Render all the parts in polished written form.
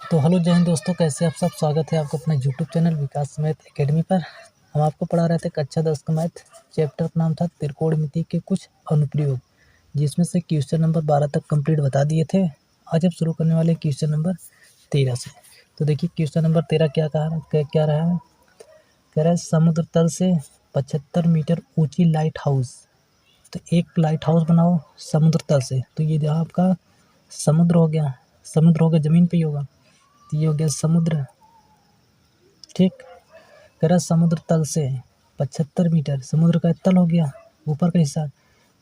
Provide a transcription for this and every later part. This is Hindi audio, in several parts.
तो हेलो जय हिंद दोस्तों, कैसे आप सब। स्वागत है आपको अपने यूट्यूब चैनल विकास मैथ एकेडमी पर। हम आपको पढ़ा रहे थे कक्षा 10 का मैथ। चैप्टर का नाम था त्रिकोणमिति के कुछ अनुप्रयोग, जिसमें से क्वेश्चन नंबर 12 तक कंप्लीट बता दिए थे। आज हम शुरू करने वाले क्वेश्चन नंबर 13 से। तो देखिए क्वेश्चन नंबर 13 क्या रहा है। कह रहा है समुद्र तल से 75 मीटर ऊँची लाइट हाउस। तो एक लाइट हाउस बनाओ समुद्र तल से। तो ये जहाँ आपका समुद्र हो गया, ज़मीन पे ही होगा। तो ये हो गया समुद्र, ठीक। कह रहा समुद्र तल से 75 मीटर, समुद्र का तल हो गया ऊपर का हिस्सा,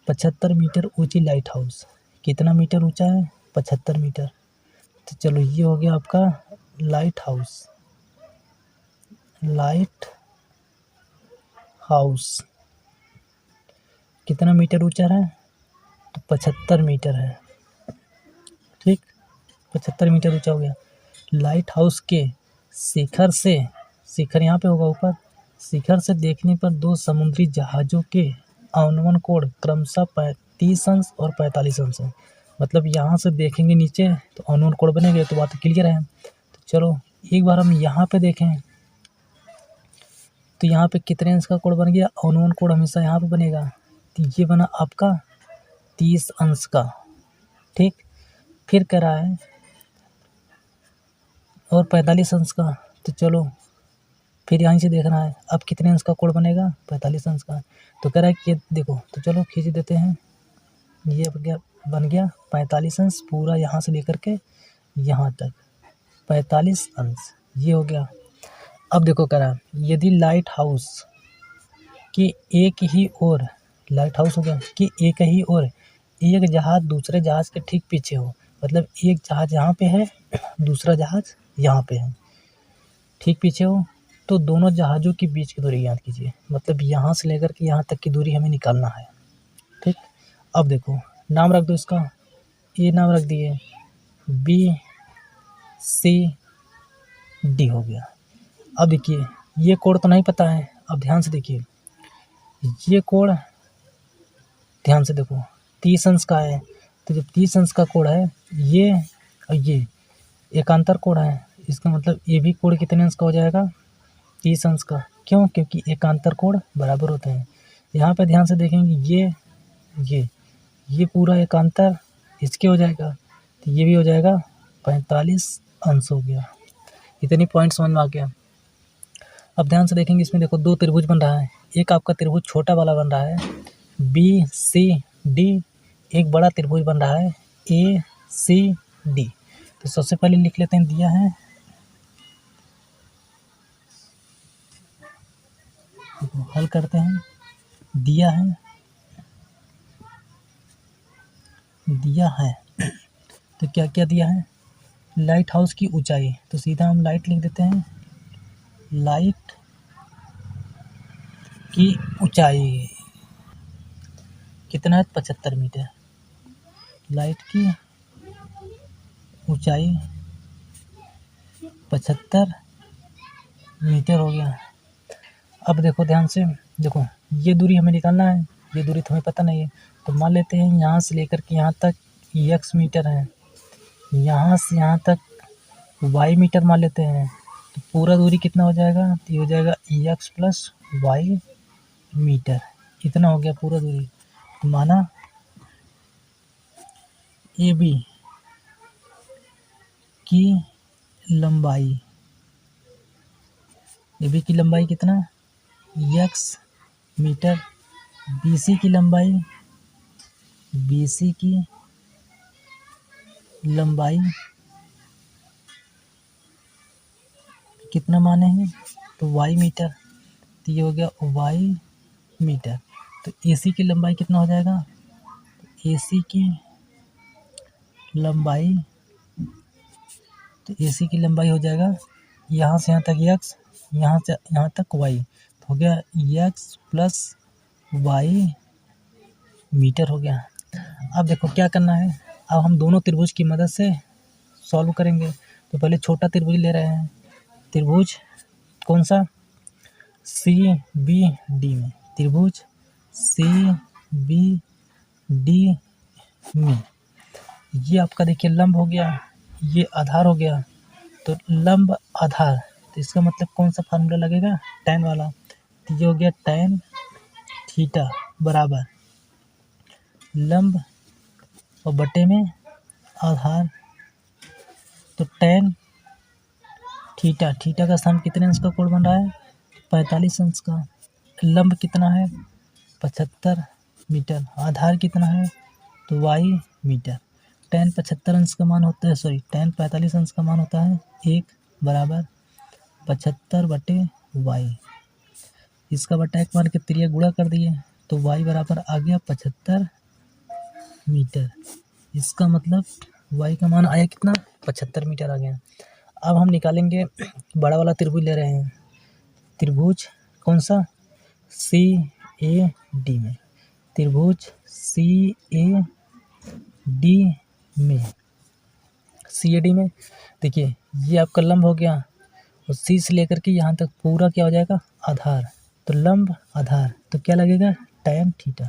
75 मीटर ऊंची लाइट हाउस। कितना मीटर ऊंचा है? 75 मीटर। तो चलो ये हो गया आपका लाइट हाउस। कितना मीटर ऊंचा है? तो 75 मीटर है, ठीक। 75 मीटर ऊंचा हो गया। लाइट हाउस के शिखर यहाँ पे होगा ऊपर। शिखर से देखने पर दो समुद्री जहाज़ों के अवनमन कोण क्रमशः 30 अंश और 45 अंश है। मतलब यहाँ से देखेंगे नीचे तो अवनमन कोण बनेंगे। तो बात क्लियर है। तो चलो एक बार हम यहाँ पे देखें तो यहाँ पे कितने अंश का कोण बन गया? अवनमन कोण हमेशा यहाँ पे बनेगा। तो ये बना आपका 30 अंश का, ठीक। फिर कह रहा है और 45 अंश का। तो चलो फिर यहाँ से देखना है अब कितने अंश का कोण बनेगा? 45 अंश का। तो कह रहा है कि देखो, तो चलो खींच देते हैं। ये बन गया 45 अंश, पूरा यहाँ से लेकर के यहाँ तक 45 अंश, ये हो गया। अब देखो कह रहा है यदि लाइट हाउस की एक ही ओर, लाइट हाउस हो गया कि एक ही ओर एक जहाज दूसरे जहाज के ठीक पीछे हो। मतलब एक जहाज यहाँ पे है, दूसरा जहाज यहाँ पे है, ठीक पीछे हो। तो दोनों जहाज़ों के बीच की दूरी याद कीजिए। मतलब यहाँ से लेकर के यहाँ तक की दूरी हमें निकालना है, ठीक। अब देखो नाम रख दो इसका। ये नाम रख दिए BCD हो गया। अब देखिए ये कोण तो नहीं पता है। अब ध्यान से देखिए, ये कोण ध्यान से देखो 30 अंश का है। तो जब 30 अंश का कोण है ये और ये एकांतर कोण है, इसका मतलब ये भी कोण कितने अंश का हो जाएगा? 30 अंश का। क्यों? क्योंकि एकांतर कोण बराबर होते हैं। यहाँ पे ध्यान से देखेंगे ये पूरा एकांतर इसके हो जाएगा। तो ये भी हो जाएगा 45 अंश हो गया। इतनी पॉइंट समझ में आ गया। अब ध्यान से देखेंगे इसमें देखो दो त्रिभुज बन रहा है। एक आपका त्रिभुज छोटा वाला बन रहा है BCD, एक बड़ा त्रिभुज बन रहा है ACD। तो सबसे पहले लिख लेते हैं दिया है, हल करते हैं। दिया है तो क्या क्या दिया है? लाइट हाउस की ऊंचाई। तो सीधा हम लाइट लिख देते हैं। लाइट की ऊंचाई कितना है? 75 मीटर। लाइट की ऊंचाई 75 मीटर हो गया। अब देखो ध्यान से देखो, ये दूरी हमें निकालना है। ये दूरी तो हमें पता नहीं है। तो मान लेते हैं यहाँ से लेकर के यहाँ तक x मीटर है, यहाँ से यहाँ तक y मीटर मान लेते हैं। तो पूरा दूरी कितना हो जाएगा? तो ये हो जाएगा x + y मीटर। इतना हो गया पूरा दूरी। तो माना AB की लंबाई, AB की लंबाई कितना? x metre. BC की लंबाई कितना माने हैं? तो y मीटर। तो ये हो गया y मीटर। तो AC की लंबाई कितना हो जाएगा? AC की लंबाई हो जाएगा यहाँ से यहाँ तक x, यहाँ से यहाँ तक y। तो हो गया x + y मीटर हो गया। अब देखो क्या करना है। अब हम दोनों त्रिभुज की मदद से सॉल्व करेंगे। तो पहले छोटा त्रिभुज ले रहे हैं। त्रिभुज कौन सा? CBD में। त्रिभुज CBD में ये आपका देखिए लंब हो गया, ये आधार हो गया। तो लंब आधार, तो इसका मतलब कौन सा फार्मूला लगेगा, tan वाला। तो ये हो गया tan थीटा बराबर लंब और बटे में आधार। तो tan थीटा, थीटा का सम कितने अंश का कोण बन रहा है, 45 अंश का। लंब कितना है, 75 मीटर। आधार कितना है, तो y मीटर। tan 75 अंश का मान होता है, tan 45 अंश का मान होता है 1 बराबर 75 बटे y। इसका बटा 1 मान के त्रिया गुणा कर दिए, तो y बराबर आ गया 75 मीटर। इसका मतलब y का मान आया कितना, 75 मीटर आ गया। अब हम निकालेंगे, बड़ा वाला त्रिभुज ले रहे हैं, त्रिभुज कौन सा, CAD में। त्रिभुज CAD में देखिए ये आपका लंब हो गया और C से लेकर के यहाँ तक पूरा क्या हो जाएगा, आधार। तो लंब आधार, तो क्या लगेगा, tan थीटा।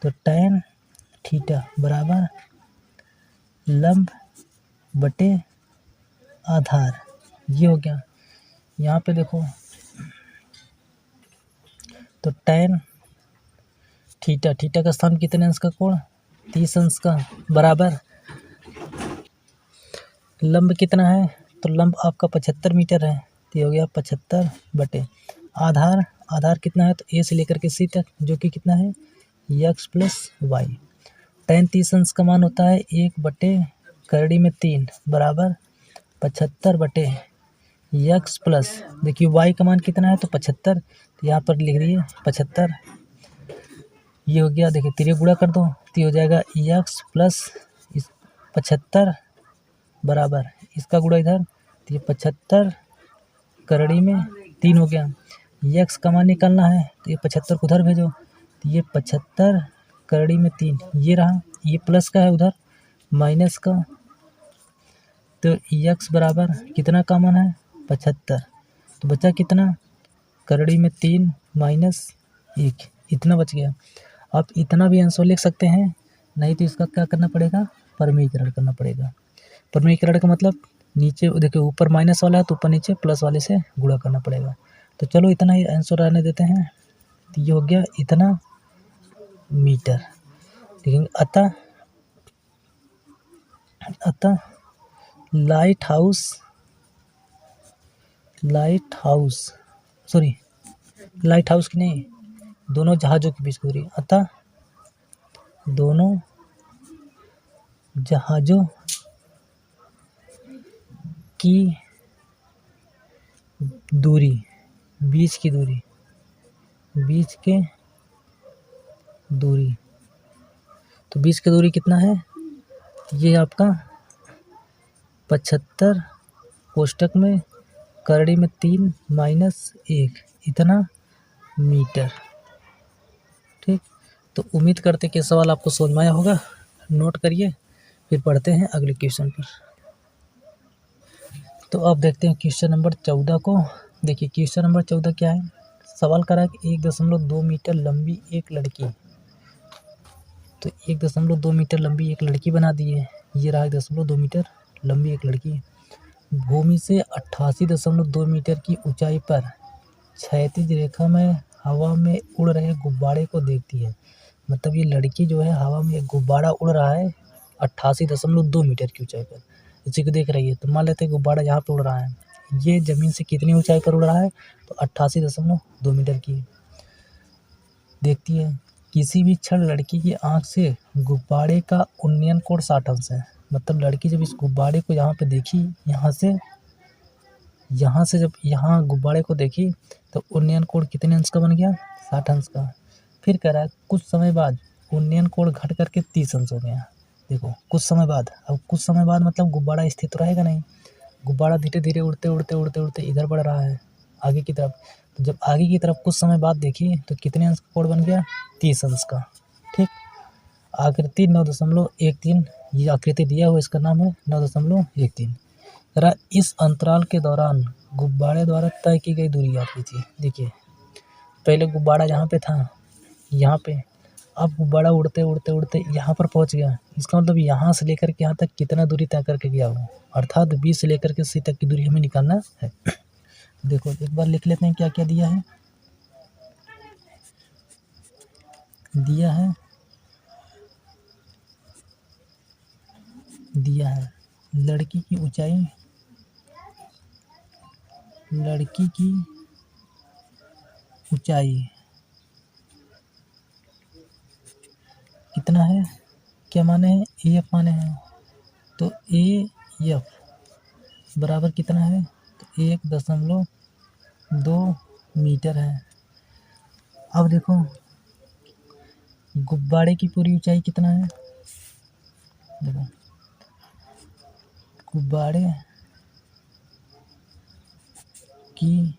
तो tan थीटा बराबर लंब बटे आधार, ये हो गया। यहाँ पे देखो, तो tan थीटा, थीटा का स्थान कितने अंश का कोण, 30 अंश का बराबर लंब कितना है, तो लंब आपका 75 मीटर है। तो ये हो गया 75 बटे आधार, आधार कितना है, तो ए से लेकर के सी तक, जो कि कितना है, x प्लस वाई। tan 30 अंश का मान होता है 1 बटे करड़ी में 3 बराबर 75 बटे x प्लस, देखिए y का मान कितना है, तो 75, तो यहाँ पर लिख दिए 75। ये हो गया, देखिए तिरे गुणा कर दो, तो ये हो जाएगा x प्लस 75 बराबर इसका गुणा इधर, तो ये 75 करड़ी में 3 हो गया। x का मान निकालना है, तो ये 75 को उधर भेजो, तो ये 75 करड़ी में 3 ये रहा, ये प्लस का है उधर माइनस का। तो x बराबर कितना कॉमन है, 75, तो बचा कितना, करड़ी में 3 माइनस 1, इतना बच गया। आप इतना भी आंसर लिख सकते हैं, नहीं तो इसका क्या करना पड़ेगा, परमीकरण करना पड़ेगा। परमीकरण का मतलब नीचे देखिए ऊपर माइनस वाला है तो ऊपर नीचे प्लस वाले से गुणा करना पड़ेगा। तो चलो इतना ही आंसर रहने देते हैं। तो ये हो गया इतना मीटर। लेकिन अतः लाइट हाउस की नहीं, दोनों जहाज़ों के बीच की दूरी, अतः दोनों जहाज़ों की दूरी, बीच की दूरी, तो बीच की दूरी कितना है, ये आपका 75 कोष्टक में करड़ी में 3 माइनस 1 इतना मीटर। ठीक, तो उम्मीद करते कि सवाल आपको समझ में आया होगा। नोट करिए, फिर पढ़ते हैं अगले क्वेश्चन पर। तो अब देखते हैं क्वेश्चन नंबर 14 को। देखिए क्वेश्चन नंबर 14 क्या है, सवाल करा कि 1.2 मीटर लंबी एक लड़की, तो 1.2 मीटर लंबी एक लड़की बना दी है। ये रहा 1.2 मीटर लंबी एक लड़की, भूमि से 88.2 मीटर की ऊंचाई पर क्षैतिज रेखा में हवा में उड़ रहे गुब्बारे को देखती है। मतलब ये लड़की जो है हवा में एक गुब्बारा उड़ रहा है 88.2 मीटर की ऊंचाई पर, इसी को देख रही है। तो मान लेते हैं गुब्बारा यहाँ पे उड़ रहा है, ये ज़मीन से कितनी ऊंचाई पर उड़ रहा है, तो 88.2 मीटर की देखती है। किसी भी क्षण लड़की की आँख से गुब्बारे का उन्नयन कोण 60 अंश है। मतलब लड़की जब इस गुब्बारे को यहाँ पे देखी, यहाँ से जब यहाँ गुब्बारे को देखी तो उन्नयन कोण कितने अंश का बन गया, 60 अंश का। फिर कह रहा है कुछ समय बाद उन्नयन कोण घट करके 30 अंश हो गया। देखो कुछ समय बाद, अब कुछ समय बाद मतलब गुब्बारा स्थिर तो रहेगा नहीं, गुब्बारा धीरे धीरे उड़ते इधर बढ़ रहा है आगे की तरफ। तो जब आगे की तरफ कुछ समय बाद देखी तो कितने अंश का कोण बन गया, 30 अंश का। ठीक, आकृति 9.13, ये आकृति दिया हुआ इसका नाम है 9.13। जरा इस अंतराल के दौरान गुब्बारे द्वारा तय की गई दूरी याद कीजिए। देखिए पहले गुब्बारा यहाँ पे था, यहाँ पे, अब गुब्बारा उड़ते उड़ते उड़ते यहाँ पर पहुँच गया। इसका मतलब यहाँ से लेकर के यहाँ तक कितना दूरी तय करके गया हो, अर्थात बी से लेकर के सी तक की दूरी हमें निकालना है। देखो एक बार लिख लेते हैं क्या क्या दिया है। दिया है लड़की की ऊंचाई कितना है, क्या माने हैं, एफ माने हैं। तो एफ बराबर कितना है, तो 1.2 मीटर है। अब देखो गुब्बारे की पूरी ऊंचाई कितना है, देखो गुब्बारे की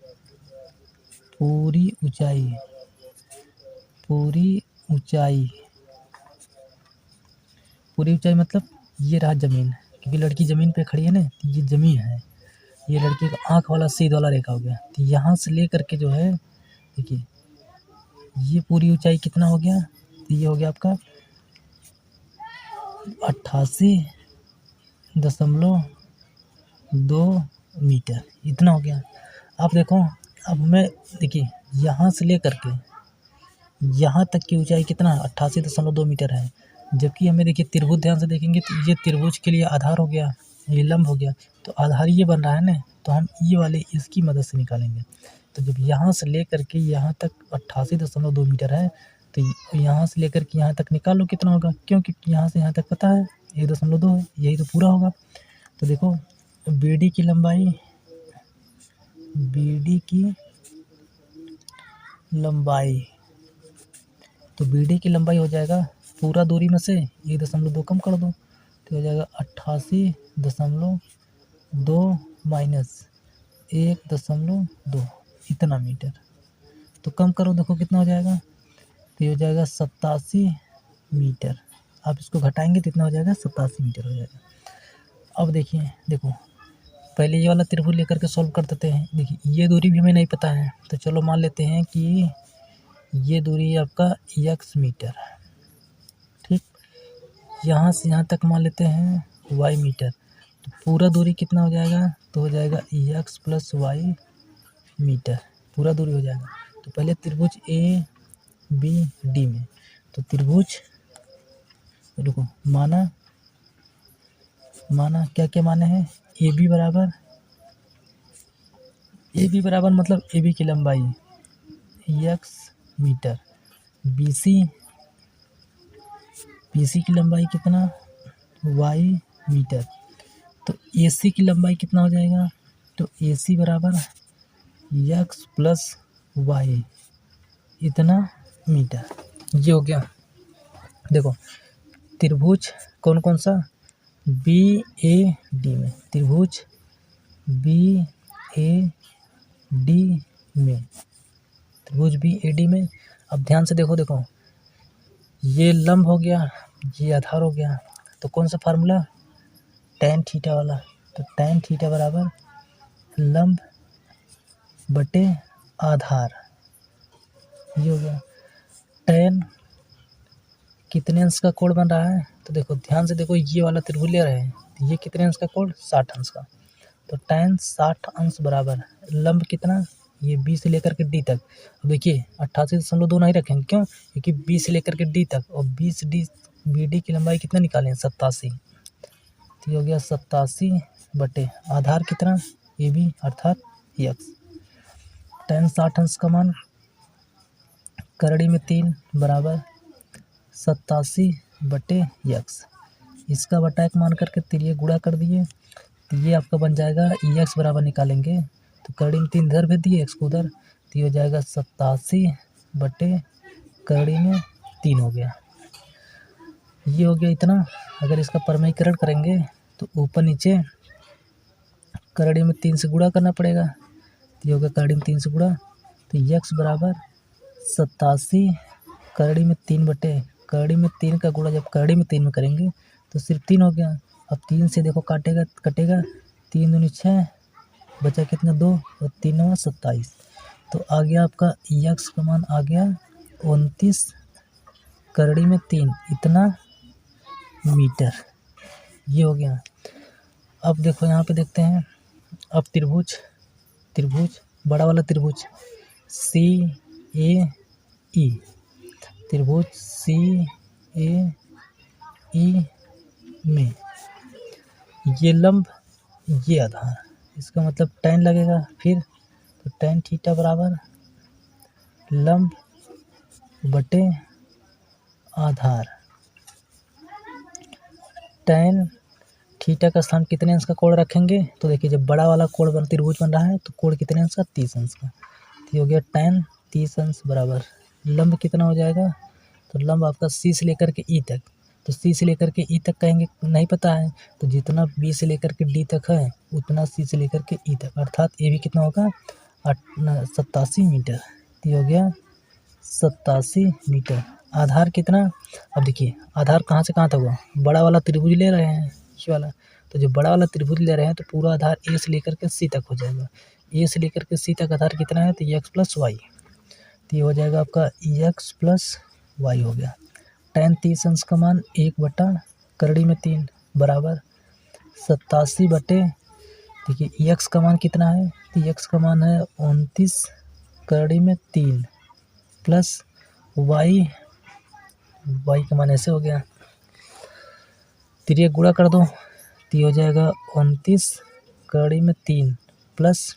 पूरी ऊंचाई मतलब ये रहा ज़मीन, क्योंकि लड़की ज़मीन पे खड़ी है ना, तो ये ज़मीन है, ये लड़की का आँख वाला सीध वाला रेखा हो गया। तो यहाँ से ले करके जो है देखिए ये पूरी ऊंचाई कितना हो गया, तो ये हो गया आपका 88.2 मीटर, इतना हो गया। अब देखो अब मैं देखिए यहाँ से ले करके यहाँ तक की ऊंचाई कितना 88.2 मीटर है, जबकि हमें देखिए त्रिभुज ध्यान से देखेंगे तो ये त्रिभुज के लिए आधार हो गया, ये लंब हो गया, तो आधार ये बन रहा है ना, तो हम ये वाले इसकी मदद से निकालेंगे। तो जब यहाँ से ले करके यहाँ तक 88.2 मीटर है, तो यहाँ से लेकर के यहाँ तक निकाल लो कितना होगा, क्योंकि यहाँ से यहाँ तक पता है 1.2 है, यही तो पूरा होगा। तो देखो BD की लंबाई हो जाएगा पूरा दूरी में से 1.2 कम कर दो, तो हो जाएगा 88.2 माइनस 1.2 इतना मीटर। तो कम करो, देखो कितना हो जाएगा, तो ये हो जाएगा 87 मीटर। आप इसको घटाएंगे तो इतना हो जाएगा 87 मीटर हो जाएगा। अब देखिए देखो पहले ये वाला त्रिभुज लेकर के सॉल्व कर देते हैं। देखिए ये दूरी भी हमें नहीं पता है, तो चलो मान लेते हैं कि ये दूरी है आपका x मीटर, ठीक। यहाँ से यहाँ तक मान लेते हैं y मीटर, तो पूरा दूरी कितना हो जाएगा, तो हो जाएगा x + y मीटर, पूरा दूरी हो जाएगा। तो पहले त्रिभुज ABD में, तो त्रिभुज देखो माना क्या क्या माने हैं, AB बराबर मतलब AB की लंबाई x मीटर, BC की लंबाई कितना y मीटर, तो AC की लंबाई कितना हो जाएगा, तो AC बराबर x + y इतना मीटर, ये हो गया। देखो त्रिभुज कौन सा BAD में, त्रिभुज BAD में अब ध्यान से देखो ये लंब हो गया, ये आधार हो गया, तो कौन सा फार्मूला, tan थीटा वाला, तो tan थीटा बराबर लंब बटे आधार, ये हो गया। tan कितने अंश का कोण बन रहा है, तो देखो ध्यान से देखो ये वाला त्रिभुज ले रहे हैं, तो ये कितने अंश का कोण, 60 अंश का, तो tan 60 अंश बराबर लंब कितना, ये B से लेकर के D तक। अब देखिए 88.2 नहीं रखेंगे, क्यों, क्योंकि B से लेकर के D तक और BD की लंबाई कितना निकालें, 87, तो ये हो गया 87 बटे आधार कितना AB अर्थात x। tan 60 अंश का मान करड़ी में 3 बराबर 87 बटे x, इसका बटा 1 मान करके तिरिये गुणा कर दिए, तो ये आपका बन जाएगा x बराबर निकालेंगे, तो करड़ी में 3 इधर भेज दिए, x को उधर, तो ये हो जाएगा 87 बटे करड़ी में 3 हो गया, ये हो गया इतना। अगर इसका परमीकरण करेंगे तो ऊपर नीचे करड़ी में 3 से गुणा करना पड़ेगा, तो ये होगा करड़ी में 3 से गुणा, तो x बराबर 87 करड़ी में 3 बटे करड़ी में 3 का गुणा जब करड़ी में 3 में करेंगे तो सिर्फ 3 हो गया। अब 3 से देखो कटेगा 3 दूनी 6, बचा कितना 2 और 3 9 27, तो आ गया आपका x का मान आ गया 29 करड़ी में 3 इतना मीटर, ये हो गया। अब देखो यहाँ पे देखते हैं, अब त्रिभुज बड़ा वाला त्रिभुज CAE, त्रिभुज CAE में ये लंब ये आधार, इसका मतलब tan लगेगा फिर, तो tan थीटा बराबर लंब बटे आधार। tan थीटा का स्थान कितने अंश का कोण रखेंगे, तो देखिए जब बड़ा वाला कोण बन त्रिभुज बन रहा है तो कोण कितने अंश का, 30 अंश का। तो हो गया tan 30 अंश बराबर लंब कितना हो जाएगा, तो लंब आपका C से लेकर के E तक, तो C से लेकर के E तक कहेंगे नहीं पता है, तो जितना B से लेकर के D तक है उतना C से लेकर के E तक, अर्थात ये भी कितना होगा 87 मीटर। तो हो गया 87 मीटर। आधार कितना, अब देखिए आधार कहाँ से कहाँ तक हुआ, बड़ा वाला त्रिभुज ले रहे हैं ये वाला, तो जो बड़ा वाला त्रिभुज ले रहे हैं तो पूरा आधार A से लेकर के C तक हो जाएगा। A से लेकर के C तक आधार कितना है, तो x प्लस वाई, तो ये हो जाएगा आपका x प्लस वाई हो गया। tan 30 अंश का मान 1 बटा करड़ी में 3 बराबर 87 बटे, देखिए x का मान कितना है, तो x का मान है 29 करड़ी में 3 प्लस y का मान ऐसे हो गया, फिर ये गुणा कर दो, तो ये हो जाएगा 29 करड़ी में 3 प्लस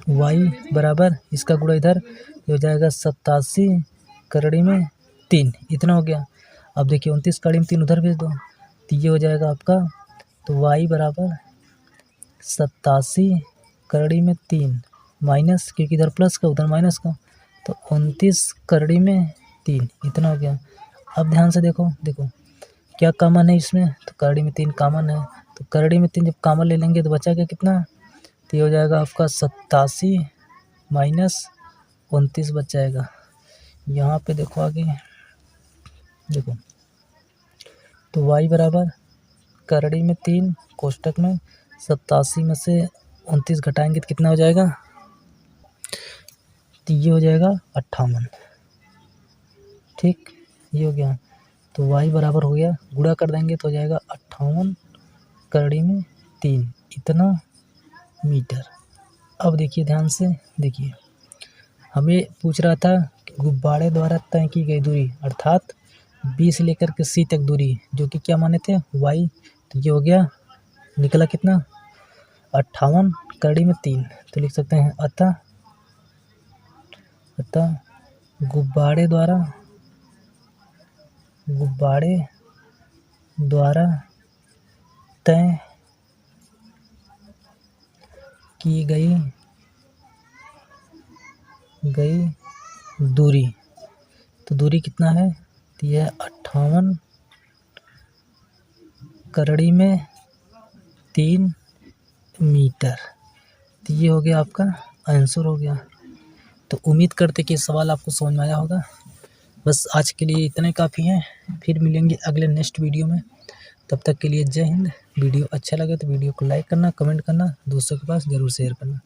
y बराबर इसका गुणा इधर, ये हो जाएगा 87 करड़ी में 3, इतना हो गया। अब देखिए 29 करड़ी में 3 उधर भेज दो, तो ये हो जाएगा आपका, तो y बराबर 87 करड़ी में 3 माइनस, क्योंकि इधर प्लस का उधर माइनस का, तो 29 करड़ी में 3 इतना हो गया। अब ध्यान से देखो क्या कॉमन है इसमें, तो करड़ी में 3 कॉमन है, तो करड़ी में 3 जब कॉमन ले लेंगे तो बचा क्या कितना, तो ये हो जाएगा आपका 87 माइनस 29 बच जाएगा। यहाँ पे देखो आगे देखो, तो y बराबर करड़ी में 3 कोष्टक में 87 में से 29 घटाएंगे तो कितना हो जाएगा, तो ये हो जाएगा 58, ठीक ये हो गया। तो y बराबर हो गया, गुणा कर देंगे तो हो जाएगा 58 करड़ी में 3 इतना मीटर। अब देखिए ध्यान से देखिए, हमें पूछ रहा था कि गुब्बारे द्वारा तय की गई दूरी, अर्थात B से लेकर के C तक दूरी, जो कि क्या माने थे y, तो ये हो गया निकला कितना 58 करड़ी में 3, तो लिख सकते हैं अतः गुब्बारे द्वारा तय की गई दूरी, तो दूरी कितना है, तो यह 58 करड़ी में 3 मीटर। तो ये हो गया आपका आंसर हो गया। तो उम्मीद करते कि सवाल आपको समझ में आया होगा। बस आज के लिए इतने काफ़ी हैं, फिर मिलेंगे अगले नेक्स्ट वीडियो में। तब तक के लिए जय हिंद। वीडियो अच्छा लगे तो वीडियो को लाइक करना, कमेंट करना, दोस्तों के पास ज़रूर शेयर करना।